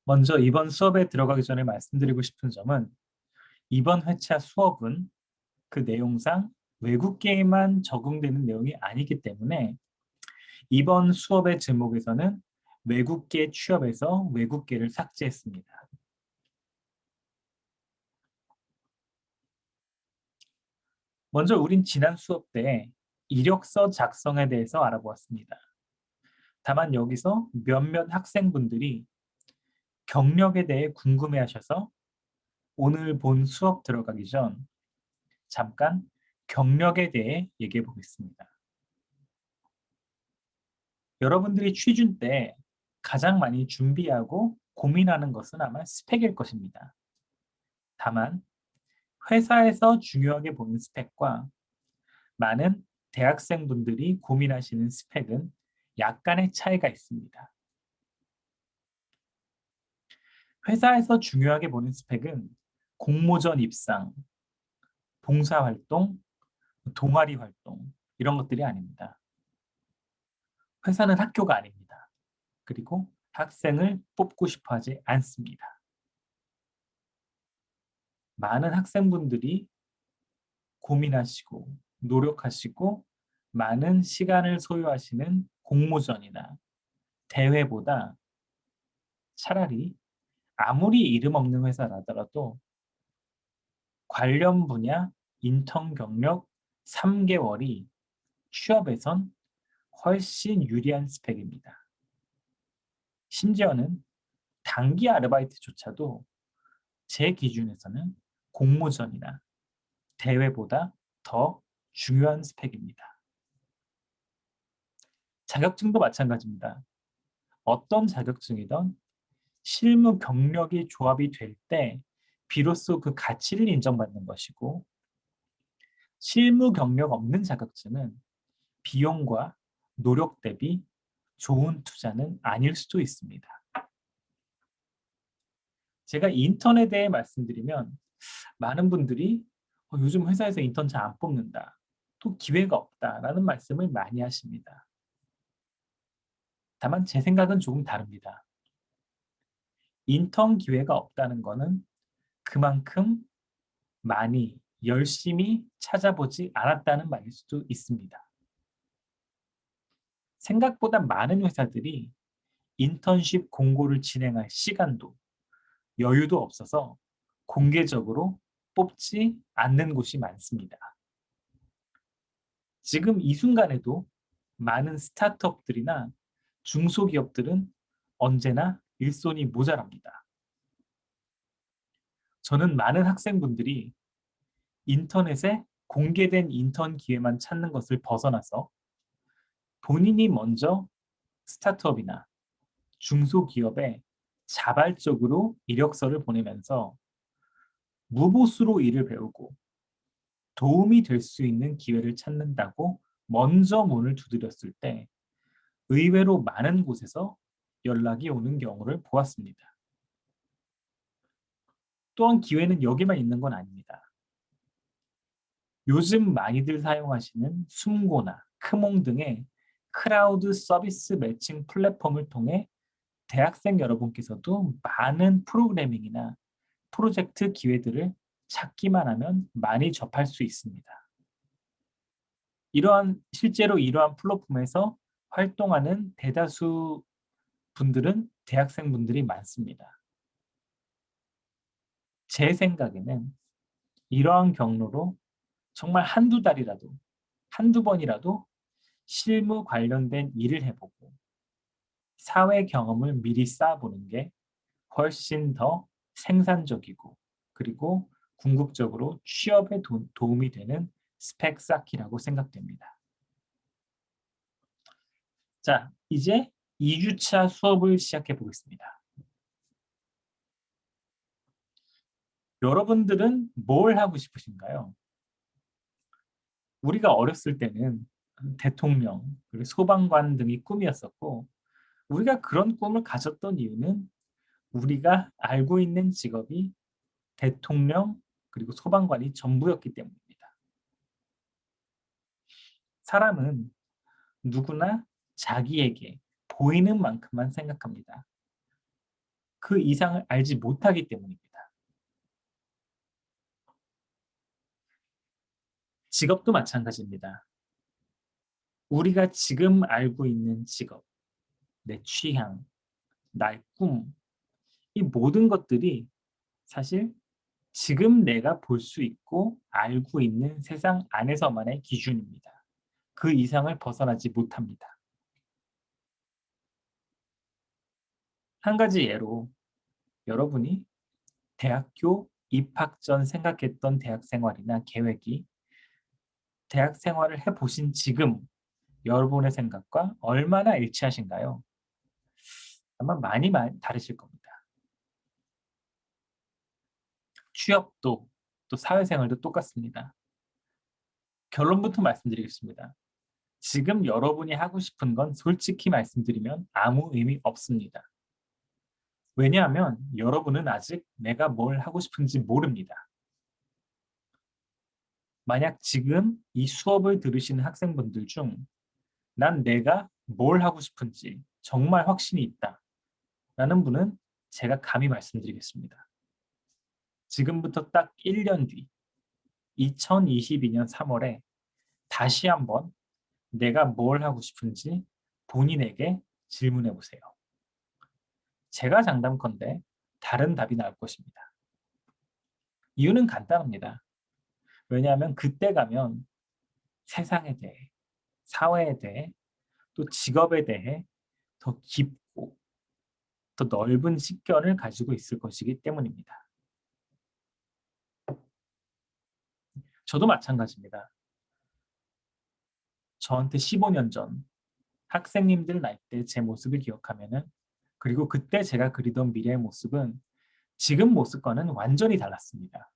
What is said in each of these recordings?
먼저 이번 수업에 들어가기 전에 말씀드리고 싶은 점은 이번 회차 수업은 그 내용상 외국계에만 적용되는 내용이 아니기 때문에 이번 수업의 제목에서는 외국계 취업에서 외국계를 삭제했습니다. 먼저 우린 지난 수업 때 이력서 작성에 대해서 알아보았습니다. 다만 여기서 몇몇 학생분들이 경력에 대해 궁금해하셔서 오늘 본 수업 들어가기 전 잠깐 경력에 대해 얘기해 보겠습니다. 여러분들이 취준 때 가장 많이 준비하고 고민하는 것은 아마 스펙일 것입니다. 다만 회사에서 중요하게 보는 스펙과 많은 대학생분들이 고민하시는 스펙은 약간의 차이가 있습니다. 회사에서 중요하게 보는 스펙은 공모전 입상, 봉사활동, 동아리 활동 이런 것들이 아닙니다. 회사는 학교가 아닙니다. 그리고 학생을 뽑고 싶어 하지 않습니다. 많은 학생분들이 고민하시고 노력하시고 많은 시간을 소요하시는 공모전이나 대회보다 차라리 아무리 이름 없는 회사라더라도 관련 분야 인턴 경력 3개월이 취업에선 훨씬 유리한 스펙입니다. 심지어는 단기 아르바이트조차도 제 기준에서는 공모전이나 대회보다 더 중요한 스펙입니다. 자격증도 마찬가지입니다. 어떤 자격증이든 실무 경력이 조합이 될 때 비로소 그 가치를 인정받는 것이고 실무 경력 없는 자격증은 비용과 노력 대비 좋은 투자는 아닐 수도 있습니다. 제가 인턴에 대해 말씀드리면 많은 분들이 요즘 회사에서 인턴 잘 안 뽑는다. 또 기회가 없다라는 말씀을 많이 하십니다. 다만 제 생각은 조금 다릅니다. 인턴 기회가 없다는 것은 그만큼 많이 열심히 찾아보지 않았다는 말일 수도 있습니다. 생각보다 많은 회사들이 인턴십 공고를 진행할 시간도 여유도 없어서 공개적으로 뽑지 않는 곳이 많습니다. 지금 이 순간에도 많은 스타트업들이나 중소기업들은 언제나 일손이 모자랍니다. 저는 많은 학생분들이 인터넷에 공개된 인턴 기회만 찾는 것을 벗어나서 본인이 먼저 스타트업이나 중소기업에 자발적으로 이력서를 보내면서 무보수로 일을 배우고 도움이 될 수 있는 기회를 찾는다고 먼저 문을 두드렸을 때 의외로 많은 곳에서 연락이 오는 경우를 보았습니다. 또한 기회는 여기만 있는 건 아닙니다. 요즘 많이들 사용하시는 숨고나 크몽 등의 크라우드 서비스 매칭 플랫폼을 통해 대학생 여러분께서도 많은 프로그래밍이나 프로젝트 기회들을 찾기만 하면 많이 접할 수 있습니다. 실제로 이러한 플랫폼에서 활동하는 대다수 분들은 대학생 분들이 많습니다. 제 생각에는 이러한 경로로 정말 한두 달이라도, 한두 번이라도 실무 관련된 일을 해보고 사회 경험을 미리 쌓아보는 게 훨씬 더 생산적이고 그리고 궁극적으로 취업에 도움이 되는 스펙 쌓기라고 생각됩니다. 자, 이제 2주차 수업을 시작해 보겠습니다. 여러분들은 뭘 하고 싶으신가요? 우리가 어렸을 때는 대통령, 그리고 소방관 등이 꿈이었었고 우리가 그런 꿈을 가졌던 이유는 우리가 알고 있는 직업이 대통령 그리고 소방관이 전부였기 때문입니다. 사람은 누구나 자기에게 보이는 만큼만 생각합니다. 그 이상을 알지 못하기 때문입니다. 직업도 마찬가지입니다. 우리가 지금 알고 있는 직업, 내 취향, 나의 꿈, 이 모든 것들이 사실 지금 내가 볼 수 있고 알고 있는 세상 안에서만의 기준입니다. 그 이상을 벗어나지 못합니다. 한 가지 예로 여러분이 대학교 입학 전 생각했던 대학 생활이나 계획이 대학 생활을 해보신 지금 여러분의 생각과 얼마나 일치하신가요? 아마 많이 다르실 겁니다. 취업도 또 사회생활도 똑같습니다. 결론부터 말씀드리겠습니다. 지금 여러분이 하고 싶은 건 솔직히 말씀드리면 아무 의미 없습니다. 왜냐하면 여러분은 아직 내가 뭘 하고 싶은지 모릅니다. 만약 지금 이 수업을 들으시는 학생분들 중 난 내가 뭘 하고 싶은지 정말 확신이 있다 라는 분은 제가 감히 말씀드리겠습니다. 지금부터 딱 1년 뒤 2022년 3월에 다시 한번 내가 뭘 하고 싶은지 본인에게 질문해 보세요. 제가 장담컨대 다른 답이 나올 것입니다. 이유는 간단합니다. 왜냐하면 그때 가면 세상에 대해, 사회에 대해, 또 직업에 대해 더 깊고 더 넓은 식견을 가지고 있을 것이기 때문입니다. 저도 마찬가지입니다. 저한테 15년 전 학생님들 나이 때 제 모습을 기억하면은 그리고 그때 제가 그리던 미래의 모습은 지금 모습과는 완전히 달랐습니다.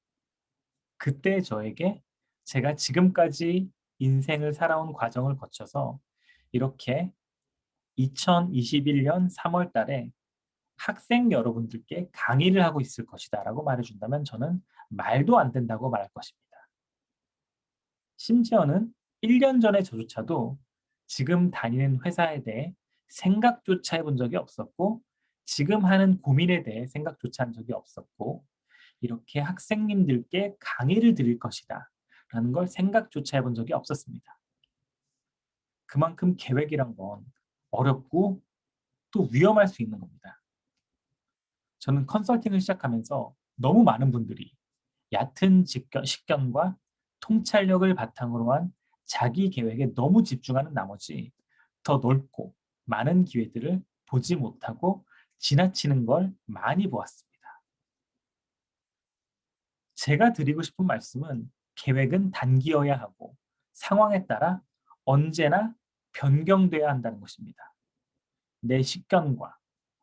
그때 저에게 제가 지금까지 인생을 살아온 과정을 거쳐서 이렇게 2021년 3월 달에 학생 여러분들께 강의를 하고 있을 것이다라고 말해준다면 저는 말도 안 된다고 말할 것입니다. 심지어는 1년 전의 저조차도 지금 다니는 회사에 대해 생각조차 해본 적이 없었고 지금 하는 고민에 대해 생각조차 한 적이 없었고 이렇게 학생님들께 강의를 드릴 것이다 라는 걸 생각조차 해본 적이 없었습니다. 그만큼 계획이란 건 어렵고 또 위험할 수 있는 겁니다. 저는 컨설팅을 시작하면서 너무 많은 분들이 얕은 식견과 통찰력을 바탕으로 한 자기 계획에 너무 집중하는 나머지 더 넓고 많은 기회들을 보지 못하고 지나치는 걸 많이 보았습니다. 제가 드리고 싶은 말씀은 계획은 단기여야 하고 상황에 따라 언제나 변경돼야 한다는 것입니다. 내 식견과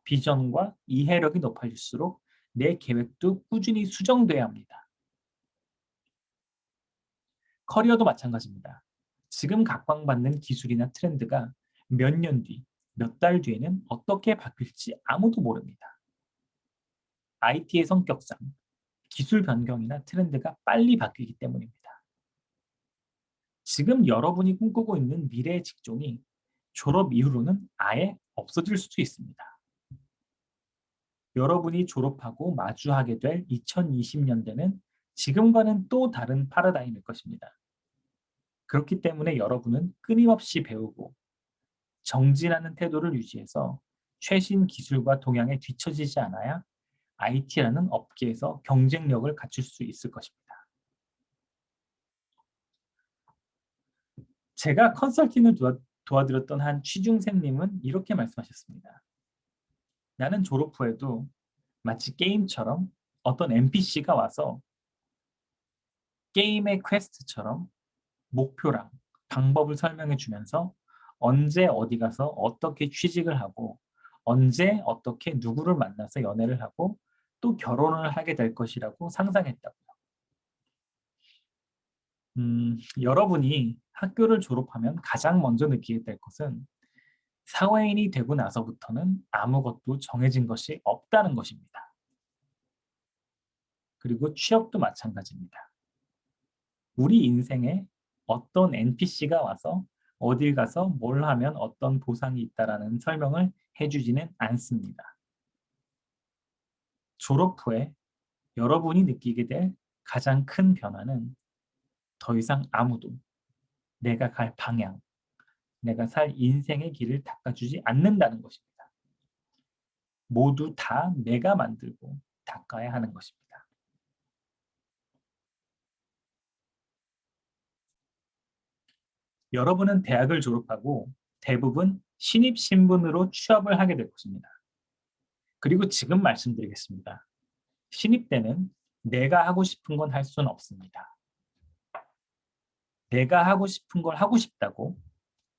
비전과 이해력이 높아질수록 내 계획도 꾸준히 수정돼야 합니다. 커리어도 마찬가지입니다. 지금 각광받는 기술이나 트렌드가 몇 년 뒤, 몇 달 뒤에는 어떻게 바뀔지 아무도 모릅니다. IT의 성격상 기술 변경이나 트렌드가 빨리 바뀌기 때문입니다. 지금 여러분이 꿈꾸고 있는 미래의 직종이 졸업 이후로는 아예 없어질 수도 있습니다. 여러분이 졸업하고 마주하게 될 2020년대는 지금과는 또 다른 파라다임일 것입니다. 그렇기 때문에 여러분은 끊임없이 배우고 정진하는 태도를 유지해서 최신 기술과 동향에 뒤처지지 않아야 IT라는 업계에서 경쟁력을 갖출 수 있을 것입니다. 제가 컨설팅을 도와드렸던 한 취중생님은 이렇게 말씀하셨습니다. 나는 졸업 후에도 마치 게임처럼 어떤 NPC가 와서 게임의 퀘스트처럼 목표랑 방법을 설명해 주면서 언제 어디 가서 어떻게 취직을 하고 언제 어떻게 누구를 만나서 연애를 하고 또 결혼을 하게 될 것이라고 상상했다고요. 여러분이 학교를 졸업하면 가장 먼저 느끼게 될 것은 사회인이 되고 나서부터는 아무것도 정해진 것이 없다는 것입니다. 그리고 취업도 마찬가지입니다. 우리 인생에 어떤 NPC가 와서 어딜 가서 뭘 하면 어떤 보상이 있다라는 설명을 해주지는 않습니다. 졸업 후에 여러분이 느끼게 될 가장 큰 변화는 더 이상 아무도 내가 갈 방향, 내가 살 인생의 길을 닦아주지 않는다는 것입니다. 모두 다 내가 만들고 닦아야 하는 것입니다. 여러분은 대학을 졸업하고 대부분 신입 신분으로 취업을 하게 될 것입니다. 그리고 지금 말씀드리겠습니다. 신입 때는 내가 하고 싶은 건 할 수는 없습니다. 내가 하고 싶은 걸 하고 싶다고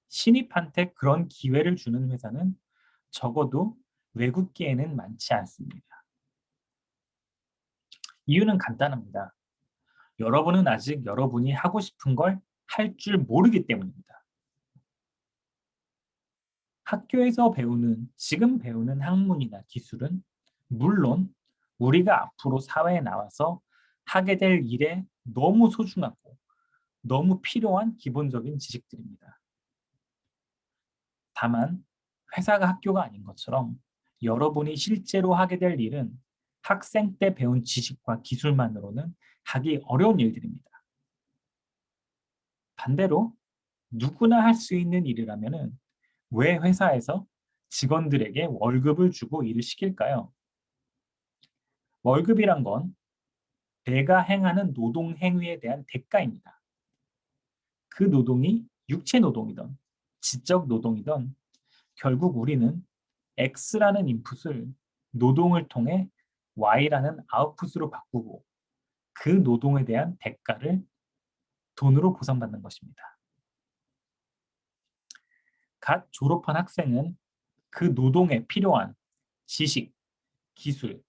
신입한테 그런 기회를 주는 회사는 적어도 외국계에는 많지 않습니다. 이유는 간단합니다. 여러분은 아직 여러분이 하고 싶은 걸 할 줄 모르기 때문입니다. 학교에서 배우는, 지금 배우는 학문이나 기술은 물론 우리가 앞으로 사회에 나와서 하게 될 일에 너무 소중하고 너무 필요한 기본적인 지식들입니다. 다만 회사가 학교가 아닌 것처럼 여러분이 실제로 하게 될 일은 학생 때 배운 지식과 기술만으로는 하기 어려운 일들입니다. 반대로 누구나 할 수 있는 일이라면 왜 회사에서 직원들에게 월급을 주고 일을 시킬까요? 월급이란 건 내가 행하는 노동 행위에 대한 대가입니다. 그 노동이 육체 노동이든 지적 노동이든 결국 우리는 X라는 인풋을 노동을 통해 Y라는 아웃풋으로 바꾸고 그 노동에 대한 대가를 돈으로 보상받는 것입니다. 갓 졸업한 학생은 그 노동에 필요한 지식, 기술,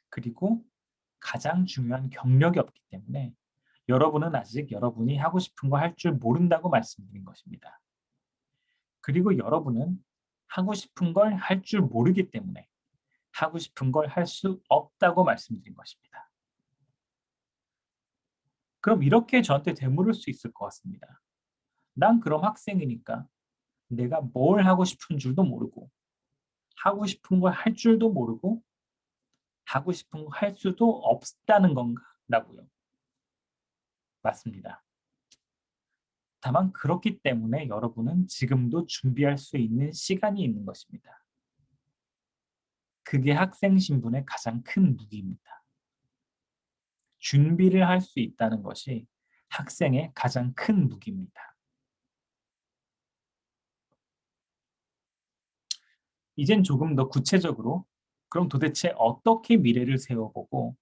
그리고 가장 중요한 경력이 없기 때문에 여러분은 아직 여러분이 하고 싶은 거 할 줄 모른다고 말씀드린 것입니다. 그리고 여러분은 하고 싶은 걸 할 줄 모르기 때문에 하고 싶은 걸 할 수 없다고 말씀드린 것입니다. 그럼 이렇게 저한테 되물을 수 있을 것 같습니다. 난 그럼 학생이니까 내가 뭘 하고 싶은 줄도 모르고 하고 싶은 걸 할 줄도 모르고 하고 싶은 거 할 수도 없다는 건가? 라고요. 맞습니다. 다만 그렇기 때문에 여러분은 지금도 준비할 수 있는 시간이 있는 것입니다. 그게 학생 신분의 가장 큰 무기입니다. 준비를 할 수 있다는 것이 학생의 가장 큰 무기입니다. 이젠 조금 더 구체적으로 그럼 도대체 어떻게 미래를 세워보고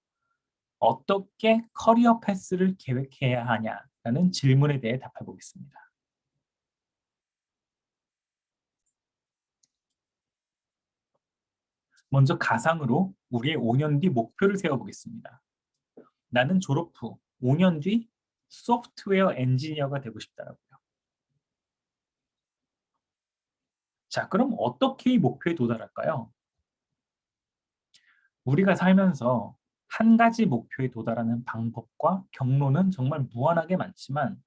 어떻게 커리어 패스를 계획해야 하냐라는 질문에 대해 답해 보겠습니다. 먼저 가상으로 우리의 5년 뒤 목표를 세워보겠습니다. 나는 졸업 후 5년 뒤 소프트웨어 엔지니어가 되고 싶다라고요. 자, 그럼 어떻게 이 목표에 도달할까요? 우리가 살면서 한 가지 목표에 도달하는 방법과 경로는 정말 무한하게 많지만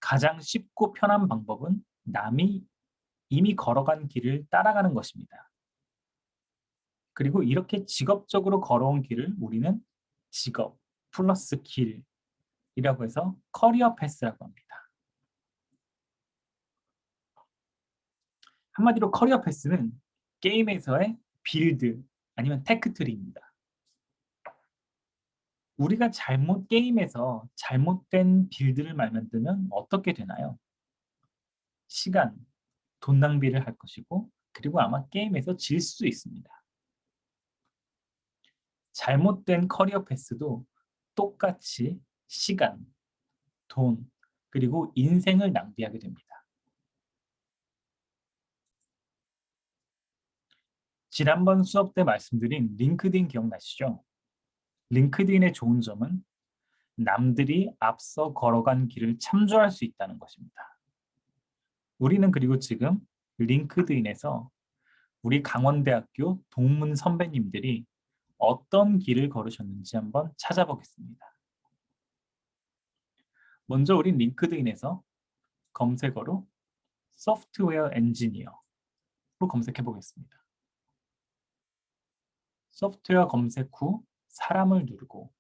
가장 쉽고 편한 방법은 남이 이미 걸어간 길을 따라가는 것입니다. 그리고 이렇게 직업적으로 걸어온 길을 우리는 직업 플러스 길이라고 해서 커리어 패스라고 합니다. 한마디로 커리어 패스는 게임에서의 빌드 아니면 테크트리입니다. 우리가 게임에서 잘못된 빌드를 만들면 어떻게 되나요? 시간, 돈 낭비를 할 것이고 그리고 아마 게임에서 질 수 있습니다. 잘못된 커리어 패스도 똑같이 시간, 돈, 그리고 인생을 낭비하게 됩니다. 지난번 수업 때 말씀드린 링크드인 기억나시죠? 링크드인의 좋은 점은 남들이 앞서 걸어간 길을 참조할 수 있다는 것입니다. 우리는 그리고 지금 링크드인에서 우리 강원대학교 동문 선배님들이 어떤 길을 걸으셨는지 한번 찾아보겠습니다. 먼저 우리 링크드인에서 검색어로 소프트웨어 엔지니어로 검색해 보겠습니다. 소프트웨어 검색 후 사람을 누르고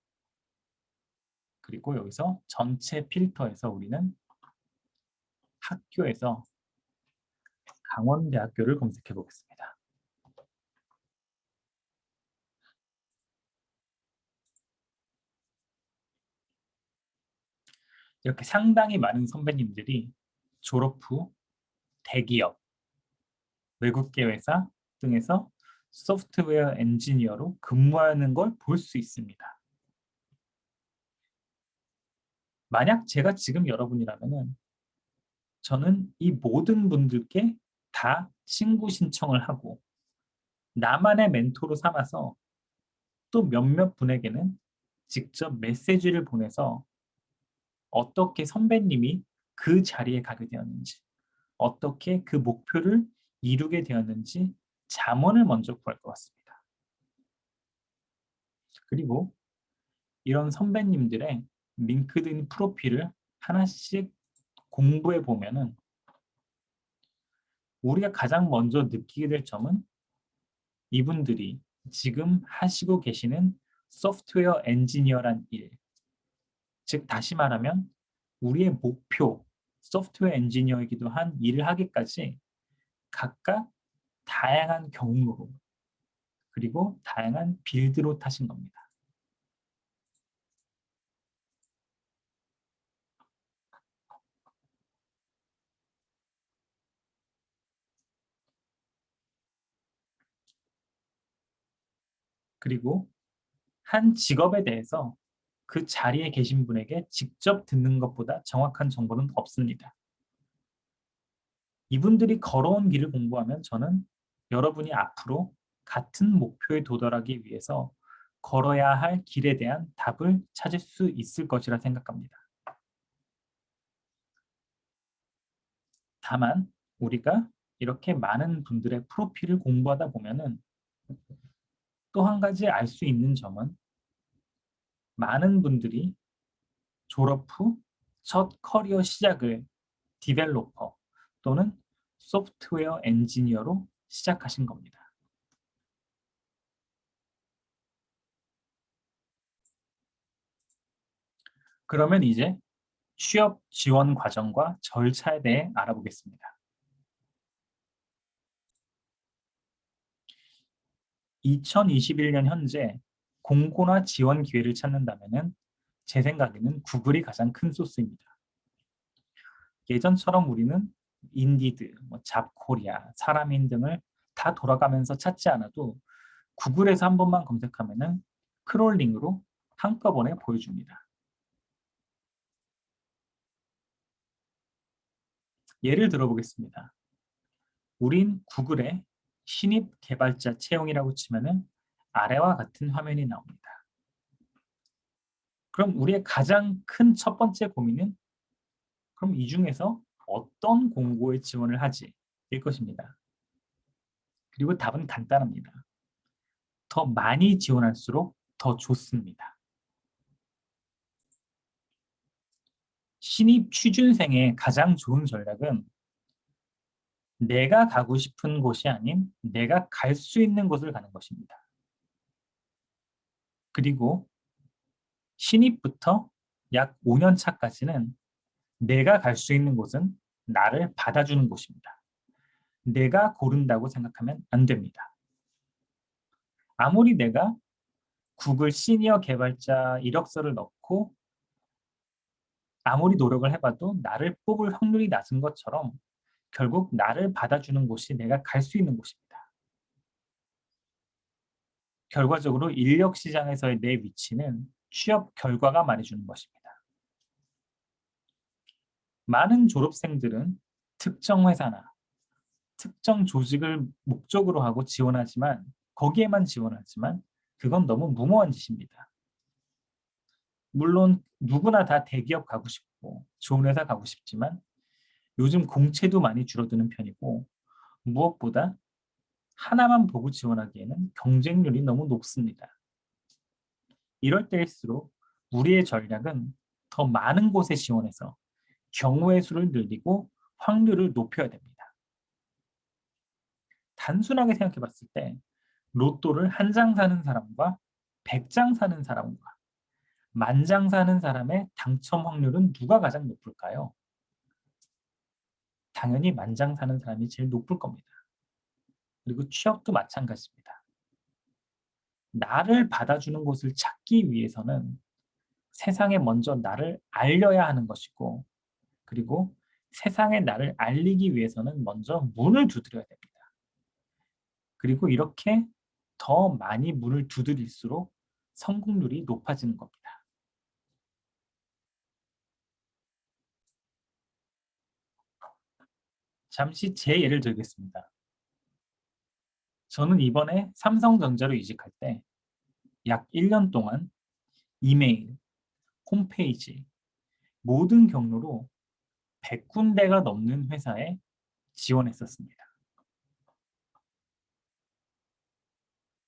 그리고 여기서 전체 필터에서 우리는 학교에서 강원대학교를 검색해 보겠습니다. 이렇게 상당히 많은 선배님들이 졸업 후 대기업, 외국계 회사 등에서 소프트웨어 엔지니어로 근무하는 걸 볼 수 있습니다. 만약 제가 지금 여러분이라면은 저는 이 모든 분들께 다 친구 신청을 하고 나만의 멘토로 삼아서 또 몇몇 분에게는 직접 메시지를 보내서 어떻게 선배님이 그 자리에 가게 되었는지, 어떻게 그 목표를 이루게 되었는지 잠언을 먼저 구할 것 같습니다. 그리고 이런 선배님들의 링크드인 프로필을 하나씩 공부해 보면은 우리가 가장 먼저 느끼게 될 점은 이분들이 지금 하시고 계시는 소프트웨어 엔지니어란 일, 즉 다시 말하면 우리의 목표, 소프트웨어 엔지니어이기도 한 일을 하기까지 각각 다양한 경로로 그리고 다양한 빌드로 타신 겁니다. 그리고 한 직업에 대해서 그 자리에 계신 분에게 직접 듣는 것보다 정확한 정보는 없습니다. 이분들이 걸어온 길을 공부하면 저는 여러분이 앞으로 같은 목표에 도달하기 위해서 걸어야 할 길에 대한 답을 찾을 수 있을 것이라 생각합니다. 다만 우리가 이렇게 많은 분들의 프로필을 공부하다 보면은 또 한 가지 알 수 있는 점은 많은 분들이 졸업 후 첫 커리어 시작을 디벨로퍼 또는 소프트웨어 엔지니어로 시작하신 겁니다. 그러면 이제 취업 지원 과정과 절차에 대해 알아보겠습니다. 2021년 현재 공고나 지원 기회를 찾는다면은 제 생각에는 구글이 가장 큰 소스입니다. 예전처럼 우리는 인디드, 잡코리아, 사람인 등을 다 돌아가면서 찾지 않아도 구글에서 한 번만 검색하면은 크롤링으로 한꺼번에 보여줍니다. 예를 들어보겠습니다. 우린 구글에 신입 개발자 채용이라고 치면은 아래와 같은 화면이 나옵니다. 그럼 우리의 가장 큰 첫 번째 고민은 그럼 이 중에서 어떤 공고에 지원을 하지? 일 것입니다. 그리고 답은 간단합니다. 더 많이 지원할수록 더 좋습니다. 신입 취준생의 가장 좋은 전략은 내가 가고 싶은 곳이 아닌 내가 갈 수 있는 곳을 가는 것입니다. 그리고 신입부터 약 5년 차까지는 내가 갈 수 있는 곳은 나를 받아주는 곳입니다. 내가 고른다고 생각하면 안 됩니다. 아무리 내가 구글 시니어 개발자 이력서를 넣고 아무리 노력을 해봐도 나를 뽑을 확률이 낮은 것처럼 결국 나를 받아주는 곳이 내가 갈 수 있는 곳입니다. 결과적으로 인력 시장에서의 내 위치는 취업 결과가 말해주는 것입니다. 많은 졸업생들은 특정 회사나 특정 조직을 목적으로 하고 지원하지만 거기에만 지원하지만 그건 너무 무모한 짓입니다. 물론 누구나 다 대기업 가고 싶고 좋은 회사 가고 싶지만 요즘 공채도 많이 줄어드는 편이고 무엇보다 하나만 보고 지원하기에는 경쟁률이 너무 높습니다. 이럴 때일수록 우리의 전략은 더 많은 곳에 지원해서 경우의 수를 늘리고 확률을 높여야 됩니다. 단순하게 생각해 봤을 때 로또를 한 장 사는 사람과 100장 사는 사람과 만 장 사는 사람의 당첨 확률은 누가 가장 높을까요? 당연히 만 장 사는 사람이 제일 높을 겁니다. 그리고 취업도 마찬가지입니다. 나를 받아주는 곳을 찾기 위해서는 세상에 먼저 나를 알려야 하는 것이고, 그리고 세상에 나를 알리기 위해서는 먼저 문을 두드려야 됩니다. 그리고 이렇게 더 많이 문을 두드릴수록 성공률이 높아지는 겁니다. 잠시 제 예를 들겠습니다. 저는 이번에 삼성전자로 이직할 때 약 1년 동안 이메일, 홈페이지, 모든 경로로 100군데가 넘는 회사에 지원했었습니다.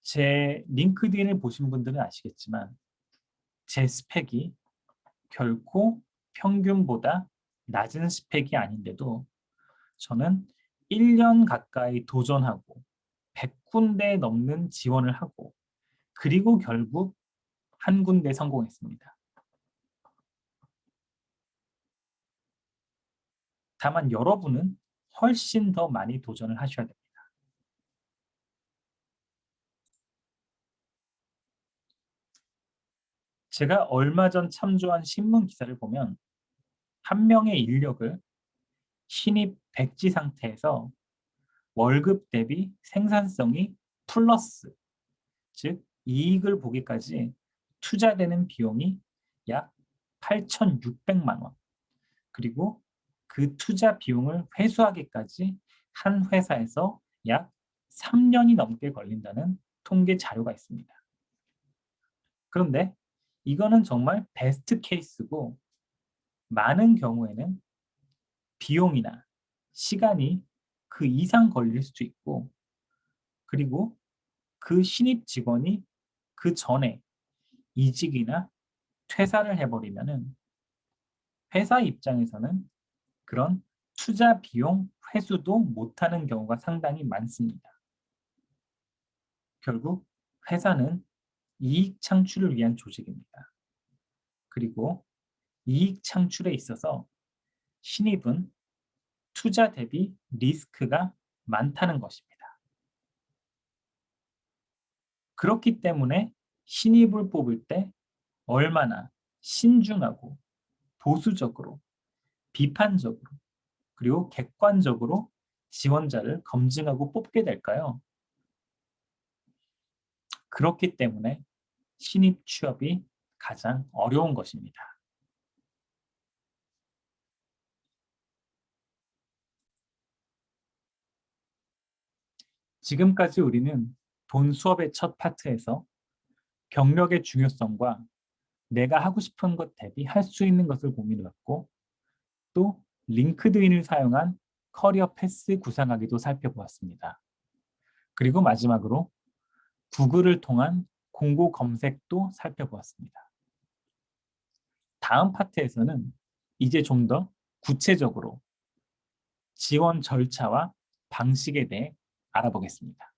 제 링크드인을 보신 분들은 아시겠지만 제 스펙이 결코 평균보다 낮은 스펙이 아닌데도 저는 1년 가까이 도전하고 100군데 넘는 지원을 하고 그리고 결국 한 군데 성공했습니다. 다만 여러분은 훨씬 더 많이 도전을 하셔야 됩니다. 제가 얼마 전 참조한 신문 기사를 보면 한 명의 인력을 신입 백지 상태에서 월급 대비 생산성이 플러스, 즉 이익을 보기까지 투자되는 비용이 약 8,600만 원, 그리고 그 투자 비용을 회수하기까지 한 회사에서 약 3년이 넘게 걸린다는 통계 자료가 있습니다. 그런데 이거는 정말 베스트 케이스고 많은 경우에는 비용이나 시간이 그 이상 걸릴 수도 있고, 그리고 그 신입 직원이 그 전에 이직이나 퇴사를 해버리면은 회사 입장에서는 그런 투자 비용 회수도 못하는 경우가 상당히 많습니다. 결국 회사는 이익 창출을 위한 조직입니다. 그리고 이익 창출에 있어서 신입은 투자 대비 리스크가 많다는 것입니다. 그렇기 때문에 신입을 뽑을 때 얼마나 신중하고 보수적으로, 비판적으로, 그리고 객관적으로 지원자를 검증하고 뽑게 될까요? 그렇기 때문에 신입 취업이 가장 어려운 것입니다. 지금까지 우리는 본 수업의 첫 파트에서 경력의 중요성과 내가 하고 싶은 것 대비 할 수 있는 것을 고민해봤고, 또 링크드인을 사용한 커리어 패스 구상하기도 살펴보았습니다. 그리고 마지막으로 구글을 통한 공고 검색도 살펴보았습니다. 다음 파트에서는 이제 좀 더 구체적으로 지원 절차와 방식에 대해 알아보겠습니다.